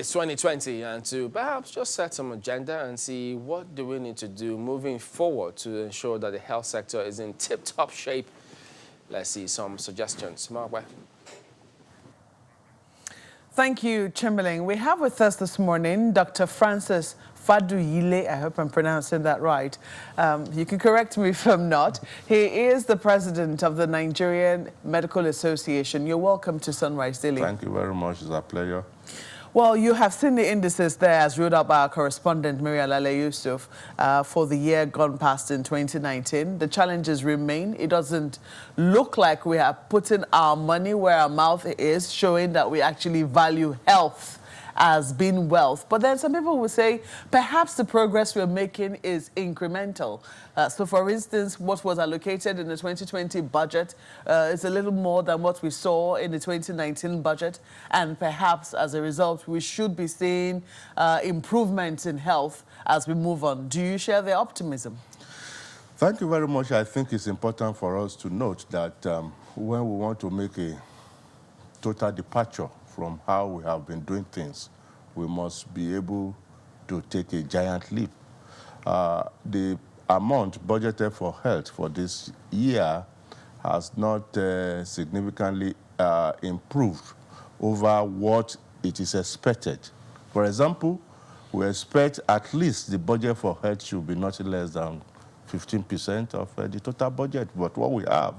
It's 2020, and to perhaps just set some agenda and see what do we need to do moving forward to ensure that the health sector is in tip-top shape. Let's see some suggestions. Marwa. Thank you, Chamberlain. We have with us this morning Dr. Francis Faduyile. I hope I'm pronouncing that right. You can correct me if I'm not. He is the president of the Nigerian Medical Association. You're welcome to Sunrise Daily. Thank you very much. It's a pleasure. Well, you have seen the indices there as read out by our correspondent, Maria Lale Yusuf, for the year gone past in 2019. The challenges remain. It doesn't look like we are putting our money where our mouth is, showing that we actually value health as being wealth. But then some people will say perhaps the progress we're making is incremental. So for instance, what was allocated in the 2020 budget is a little more than what we saw in the 2019 budget. And perhaps as a result, we should be seeing improvements in health as we move on. Do you share the optimism? Thank you very much. I think it's important for us to note that when we want to make a total departure from how we have been doing things, we must be able to take a giant leap. The amount budgeted for health for this year has not significantly improved over what it is expected. For example, we expect at least the budget for health should be not less than 15% of the total budget, but what we have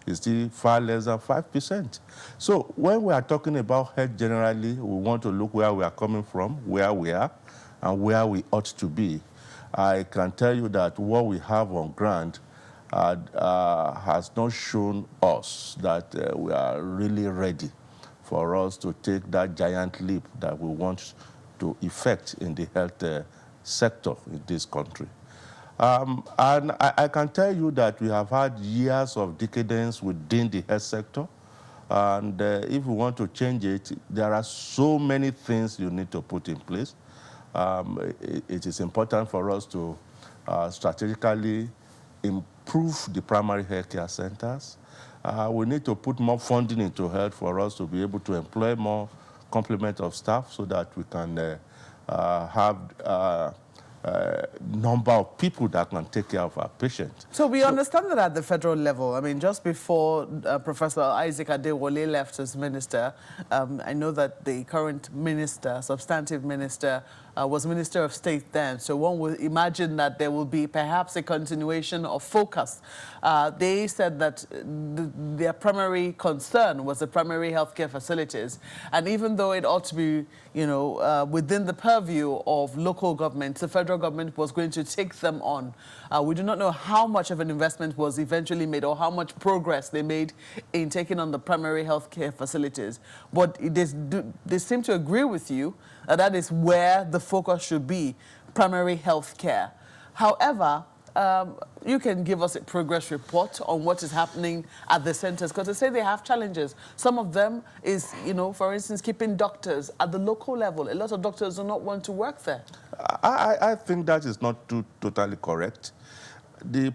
is still far less than 5%. So when we are talking about health generally, we want to look where we are coming from, where we are, and where we ought to be. I can tell you that what we have on ground has not shown us that we are really ready for us to take that giant leap that we want to effect in the health sector in this country. And I can tell you that we have had years of decadence within the health sector. And if we want to change it, there are so many things you need to put in place. It is important for us to strategically improve the primary healthcare centers. We need to put more funding into health for us to be able to employ more complement of staff so that we can have number of people that can take care of our patients. So we understand that at the federal level. I mean, just before Professor Isaac Adewale left as minister, I know that the current minister, substantive minister, was Minister of State then. So one would imagine that there will be perhaps a continuation of focus. They said that their primary concern was the primary healthcare facilities. And even though it ought to be, you know, within the purview of local governments, the federal government was going to take them on. We do not know how much of an investment was eventually made or how much progress they made in taking on the primary healthcare facilities. But they seem to agree with you that is where the focus should be, primary health care. However, you can give us a progress report on what is happening at the centers, because they say they have challenges. Some of them is, you know, for instance, keeping doctors at the local level. A lot of doctors do not want to work there. I think that is not totally correct. The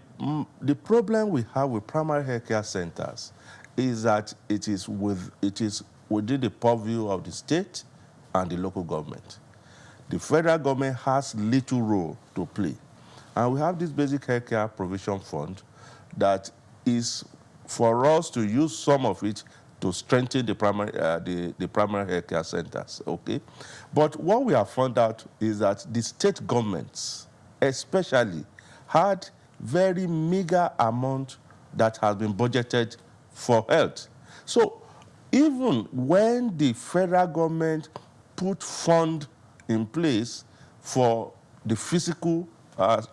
problem we have with primary healthcare centers is that it is within the purview of the state and the local government. The federal government has little role to play. And we have this basic healthcare provision fund that is for us to use some of it to strengthen the primary healthcare centers, okay? But what we have found out is that the state governments, especially, had very meager amount that has been budgeted for health. So even when the federal government put fund in place for the physical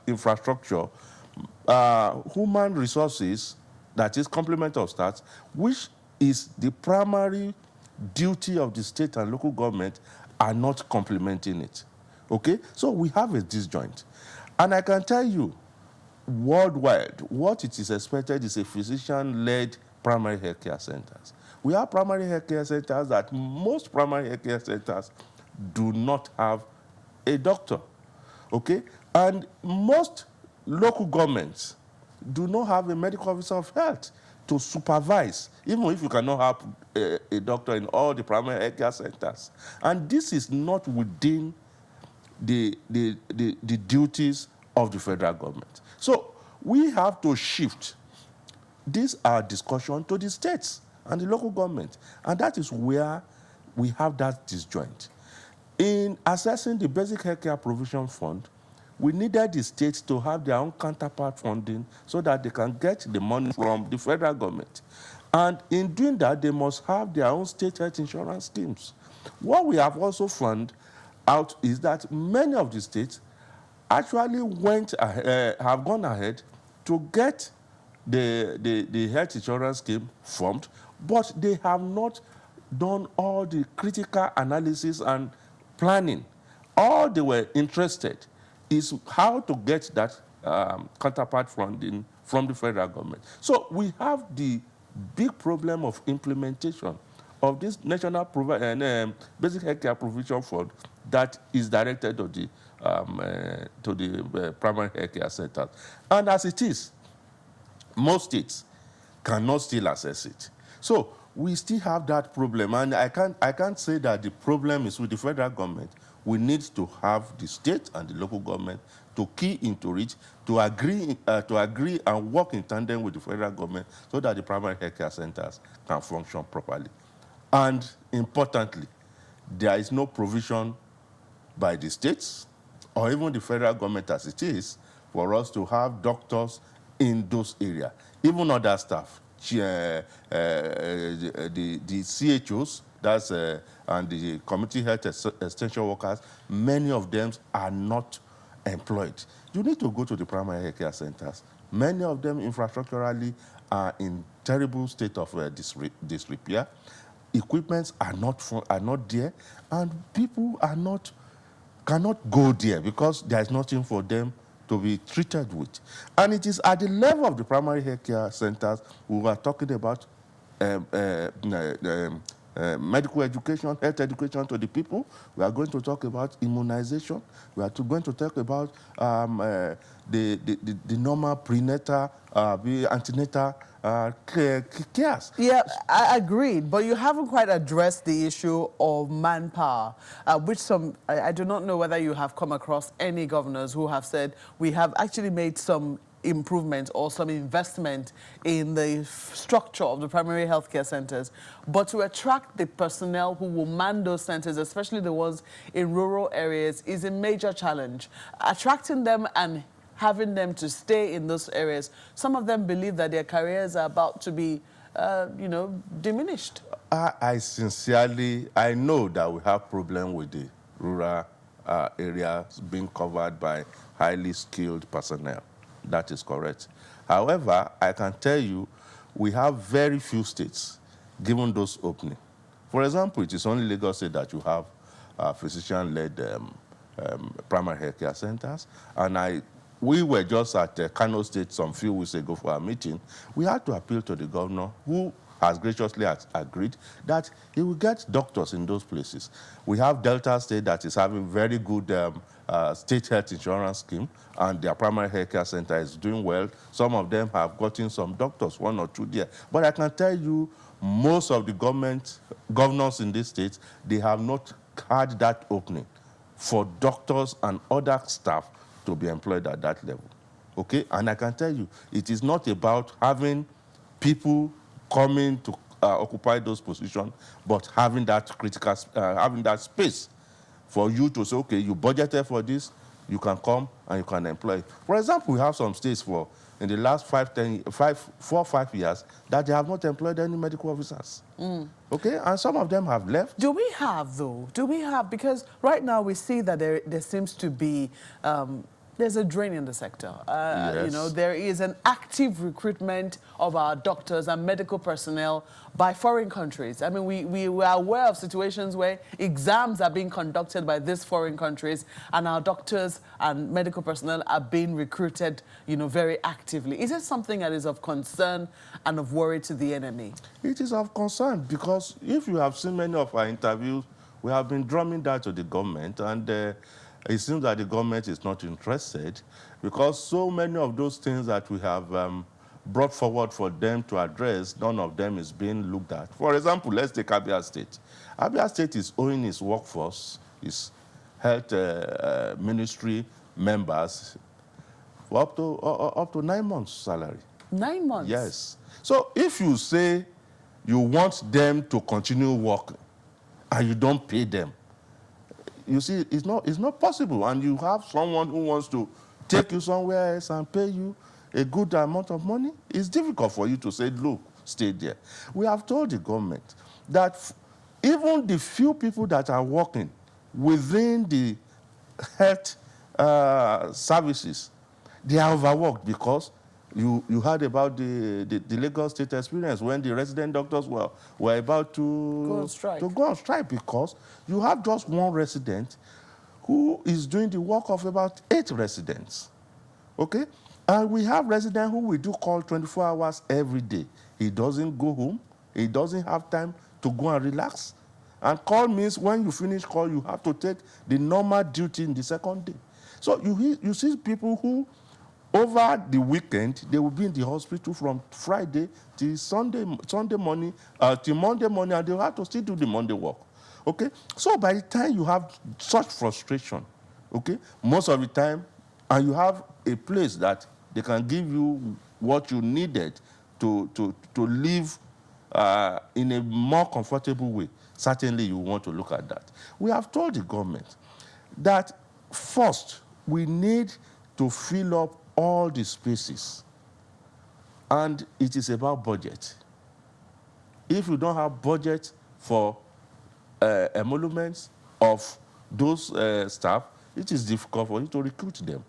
infrastructure, human resources, that is complement of staff, which is the primary duty of the state and local government, are not complementing it. Okay? So we have a disjoint. And I can tell you, worldwide, what it is expected is a physician-led primary healthcare centers. We have primary healthcare centers that most primary healthcare centers do not have a doctor, okay? And most local governments do not have a medical officer of health. to supervise, even if you cannot have a doctor in all the primary health care centers. And this is not within the duties of the federal government. So we have to shift this our discussion to the states and the local government. And that is where we have that disjoint. In assessing the Basic Healthcare Provision Fund, we needed the states to have their own counterpart funding so that they can get the money from the federal government. And in doing that, they must have their own state health insurance schemes. What we have also found out is that many of the states actually have gone ahead to get the health insurance scheme formed, but they have not done all the critical analysis and planning. All they were interested is how to get that counterpart funding from the federal government. So we have the big problem of implementation of this National Basic Healthcare Provision Fund that is directed to the primary healthcare centers. And as it is, most states cannot still access it. So we still have that problem, and I can't say that the problem is with the federal government. We need to have the state and the local government to key into it, to agree and work in tandem with the federal government so that the primary healthcare centers can function properly. And importantly, there is no provision by the states or even the federal government as it is for us to have doctors in those areas. Even other staff, the CHOs, and the community health extension workers, many of them are not employed. You need to go to the primary health care centers. Many of them infrastructurally are in terrible state of disrepair. Equipments are not there, and people cannot go there because there is nothing for them to be treated with. And it is at the level of the primary health care centers we are talking about medical education, health education to the people. We are going to talk about immunization. We are going to talk about the normal prenatal, antenatal cares. Yeah, I agreed, but you haven't quite addressed the issue of manpower, which I do not know whether you have come across any governors who have said we have actually made some improvement or some investment in the structure of the primary healthcare centers, but to attract the personnel who will man those centers, especially the ones in rural areas, is a major challenge. Attracting them and having them to stay in those areas, some of them believe that their careers are about to be, diminished. I know that we have problem with the rural areas being covered by highly skilled personnel. That is correct. However, I can tell you we have very few states given those openings. For example, it is only Lagos State that you have physician-led primary health care centers. And we were just at Kano State some few weeks ago for a meeting. We had to appeal to the governor, who has graciously agreed that he will get doctors in those places. We have Delta State that is having very good state health insurance scheme, and their primary health care center is doing well. Some of them have gotten some doctors, 1 or 2 there. But I can tell you, most of the governors in this state, they have not had that opening for doctors and other staff to be employed at that level. Okay? And I can tell you, it is not about having people coming to occupy those positions, but having that having that space for you to say, okay, you budgeted for this, you can come and you can employ. For example, we have some states in the last 4 or 5 years that they have not employed any medical officers. Okay, and some of them have left. Do we have, though? Do we have? Because right now we see that there seems to be there's a drain in the sector. Yes. There is an active recruitment of our doctors and medical personnel by foreign countries. I mean, we are aware of situations where exams are being conducted by these foreign countries, and our doctors and medical personnel are being recruited, very actively. Is it something that is of concern and of worry to the enemy? It is of concern because if you have seen many of our interviews, we have been drumming that to the government, and it seems that the government is not interested because so many of those things that we have brought forward for them to address, none of them is being looked at. For example, let's take Abia State. Abia State is owing its workforce, its health ministry members, for up to 9 months' salary. 9 months? Yes. So if you say you want them to continue working and you don't pay them, you see, it's not possible. And you have someone who wants to take you somewhere else and pay you a good amount of money. It's difficult for you to say, look, stay there. We have told the government that even the few people that are working within the health services, they are overworked, because you heard about the Lagos State experience when the resident doctors were about to go on strike because you have just one resident who is doing the work of about 8 residents. Okay? And we have residents who we do call 24 hours every day. He doesn't go home. He doesn't have time to go and relax. And call means when you finish call, you have to take the normal duty in the second day. So you see people who, over the weekend, they will be in the hospital from Friday till Sunday morning, till Monday morning, and they will have to still do the Monday work. Okay? So by the time you have such frustration, okay, most of the time, and you have a place that they can give you what you needed to live in a more comfortable way, certainly you want to look at that. We have told the government that first, we need to fill up all the spaces, and it is about budget. If you don't have budget for emoluments of those staff, it is difficult for you to recruit them.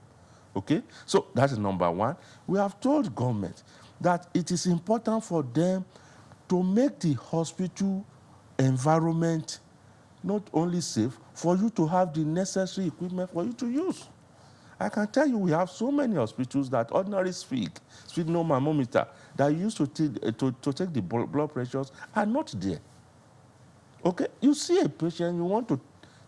Okay? So that is number one. We have told government that it is important for them to make the hospital environment not only safe, for you to have the necessary equipment for you to use. I can tell you we have so many hospitals that ordinary sphygmomanometer thermometer that used to take the blood pressures are not there. Okay? You see a patient, you want to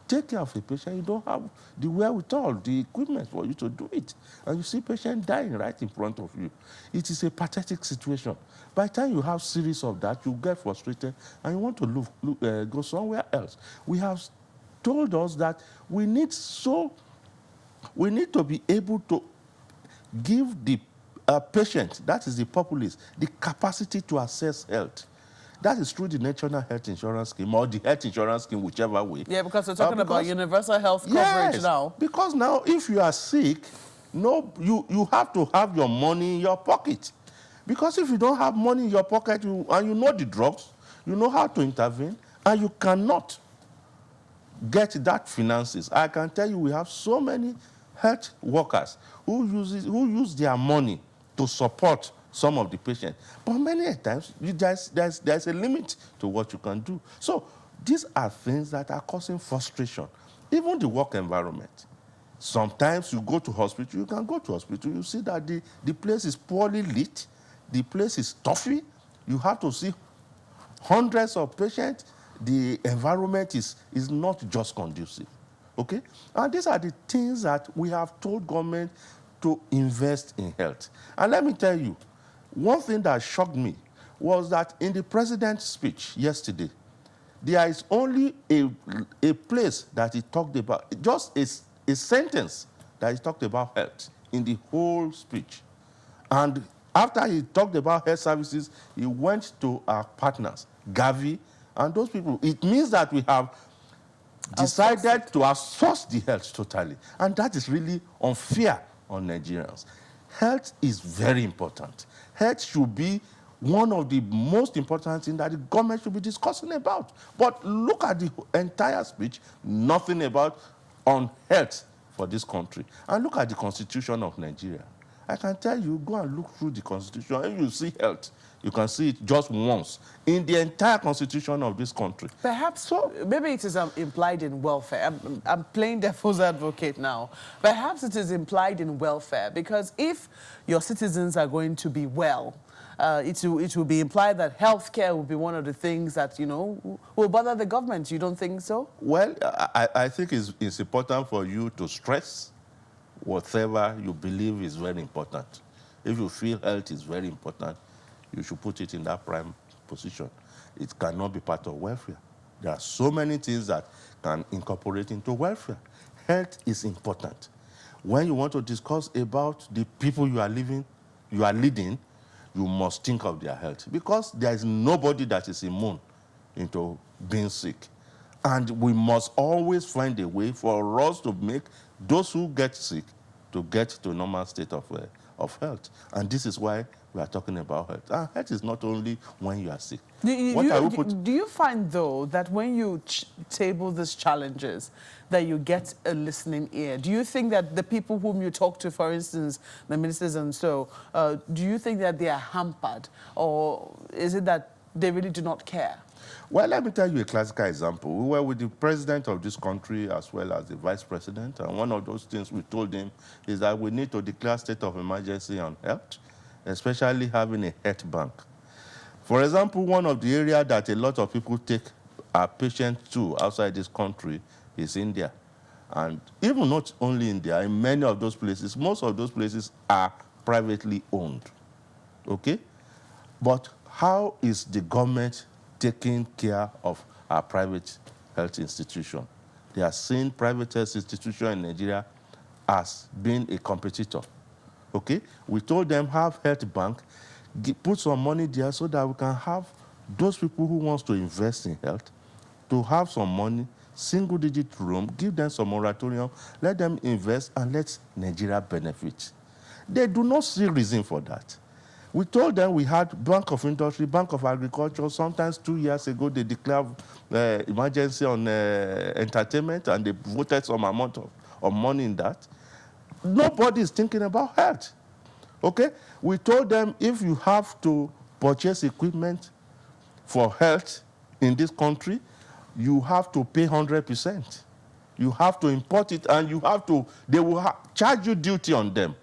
take care of a patient, you don't have the wherewithal, the equipment for you to do it. And you see patient dying right in front of you. It is a pathetic situation. By the time you have series of that, you get frustrated and you want to go somewhere else. We have told us that we need to be able to give the patient, that is the populace, the capacity to access health. That is through the National Health Insurance Scheme or the Health Insurance Scheme, whichever way. Yeah, because we're talking about universal health coverage now. Because now if you are sick, you have to have your money in your pocket. Because if you don't have money in your pocket and you know the drugs, you know how to intervene, and you cannot get that finances. I can tell you we have so many health workers who use their money to support some of the patients. But many times, there's a limit to what you can do. So these are things that are causing frustration. Even the work environment. Sometimes you go to hospital, you can go to hospital, you see that the place is poorly lit, the place is stuffy, you have to see hundreds of patients, the environment is not just conducive. Okay? And these are the things that we have told government to invest in health. And let me tell you, one thing that shocked me was that in the president's speech yesterday, there is only a place that he talked about, just a sentence that he talked about health in the whole speech. And after he talked about health services, he went to our partners, Gavi, and those people. It means that we have decided to outsource the health totally. And that is really unfair on Nigerians. Health is very important. Health should be one of the most important things that the government should be discussing about. But look at the entire speech, nothing about on health for this country. And look at the Constitution of Nigeria. I can tell you, go and look through the Constitution, and you see health. You can see it just once in the entire Constitution of this country. Perhaps, so maybe it is implied in welfare. I'm playing devil's advocate now. Perhaps it is implied in welfare, because if your citizens are going to be well, it will be implied that healthcare will be one of the things that, will bother the government. You don't think so? Well, I think it's important for you to stress whatever you believe is very important. If you feel health is very important, you should put it in that prime position. It cannot be part of welfare. There are so many things that can incorporate into welfare. Health is important. When you want to discuss about the people you are leading, you must think of their health, because there is nobody that is immune into being sick. And we must always find a way for us to make those who get sick to get to a normal state of health. And this is why we are talking about health. And health is not only when you are sick. Do you find, though, that when you table these challenges, that you get a listening ear? Do you think that the people whom you talk to, for instance, the ministers and so, do you think that they are hampered? Or is it that they really do not care? Well, let me tell you a classical example. We were with the president of this country as well as the vice president, and one of those things we told him is that we need to declare state of emergency on health, especially having a health bank. For example, one of the areas that a lot of people take our patients to outside this country is India. And even not only India, in many of those places, most of those places are privately owned, okay? But how is the government taking care of our private health institution? They are seeing private health institution in Nigeria as being a competitor, okay? We told them have health bank, put some money there so that we can have those people who wants to invest in health to have some money, single-digit room, give them some moratorium, let them invest, and let Nigeria benefit. They do not see reason for that. We told them we had Bank of Industry, Bank of Agriculture. Sometimes 2 years ago, they declared emergency on entertainment, and they voted some amount of money in that. Nobody is thinking about health. Okay? We told them if you have to purchase equipment for health in this country, you have to pay 100%. You have to import it, and they will charge you duty on them.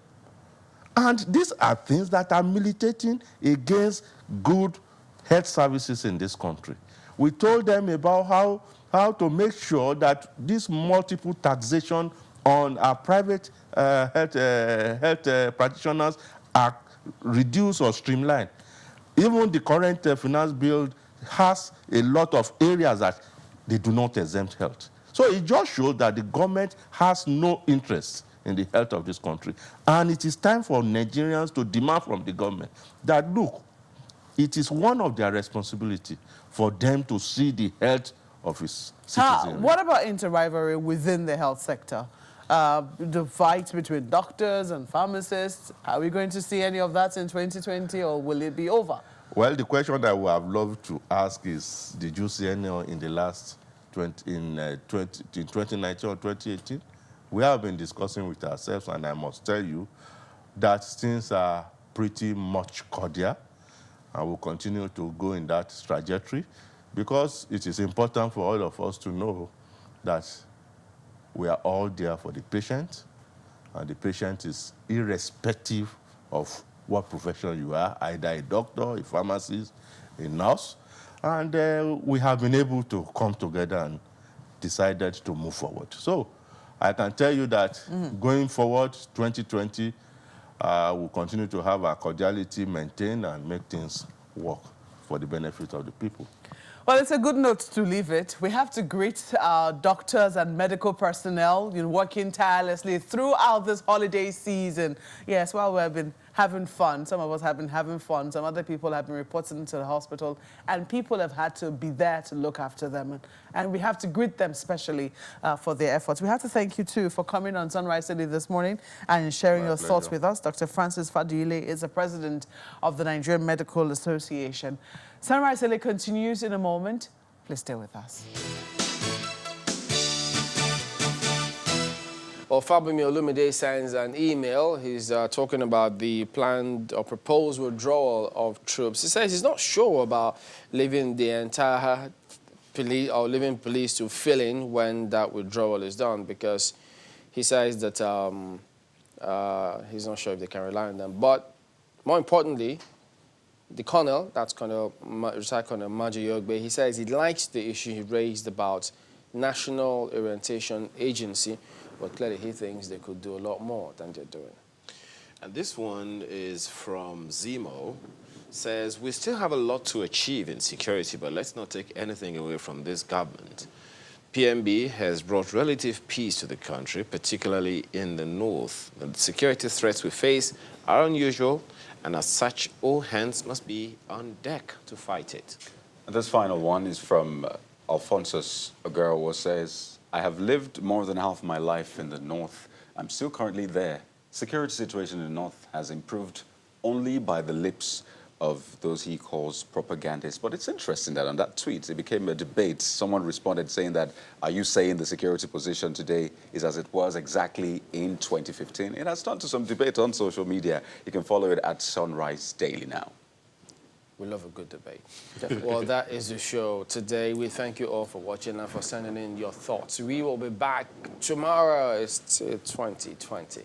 And these are things that are militating against good health services in this country. We told them about how to make sure that this multiple taxation on our private health practitioners are reduced or streamlined. Even the current finance bill has a lot of areas that they do not exempt health. So it just shows that the government has no interest in the health of this country. And it is time for Nigerians to demand from the government that, look, it is one of their responsibility for them to see the health of its citizens. What about inter-rivalry within the health sector? The fight between doctors and pharmacists, are we going to see any of that in 2020, or will it be over? Well, the question that I would have loved to ask is, did you see any in the last 2019 or 2018? We have been discussing with ourselves, and I must tell you that things are pretty much cordial, and will continue to go in that trajectory, because it is important for all of us to know that we are all there for the patient, and the patient is irrespective of what profession you are, either a doctor, a pharmacist, a nurse, and we have been able to come together and decided to move forward. So I can tell you that going forward, 2020, we'll continue to have our cordiality maintained and make things work for the benefit of the people. Well, it's a good note to leave it. We have to greet our doctors and medical personnel working tirelessly throughout this holiday season. Yes, while we've been having fun, some of us have been having fun, some other people have been reporting to the hospital, and people have had to be there to look after them. And we have to greet them specially for their efforts. We have to thank you, too, for coming on Sunrise City this morning and sharing your thoughts with us. Dr. Francis Faduyile is the president of the Nigerian Medical Association. Sunrise City continues in a moment. Please stay with us. Well, Fabumi Olumide sends an email. He's talking about the planned or proposed withdrawal of troops. He says he's not sure about leaving the entire police or leaving police to fill in when that withdrawal is done, because he says that he's not sure if they can rely on them. But more importantly, the colonel, that's retired Colonel Maji Yogbe, he says he likes the issue he raised about National Orientation Agency, but clearly he thinks they could do a lot more than they're doing. And this one is from Zemo. Says, we still have a lot to achieve in security, but let's not take anything away from this government. PMB has brought relative peace to the country, particularly in the north. The security threats we face are unusual, and as such, all hands must be on deck to fight it. And this final one is from Alphonsus Aguero, says, I have lived more than half my life in the north. I'm still currently there. Security situation in the north has improved only by the lips of those he calls propagandists. But it's interesting that on that tweet, it became a debate. Someone responded saying that, are you saying the security position today is as it was exactly in 2015? It has turned to some debate on social media. You can follow it at Sunrise Daily now. We love a good debate. Well, that is the show today. We thank you all for watching and for sending in your thoughts. We will be back tomorrow. It's 2020.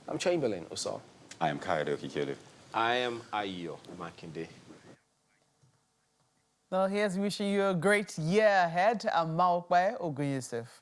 I'm Chamberlain Uso. I am Kayode Okikele. I am Ayo Makinde. Well, here's wishing you a great year ahead. I'm Maokwe Ogun Yusuf.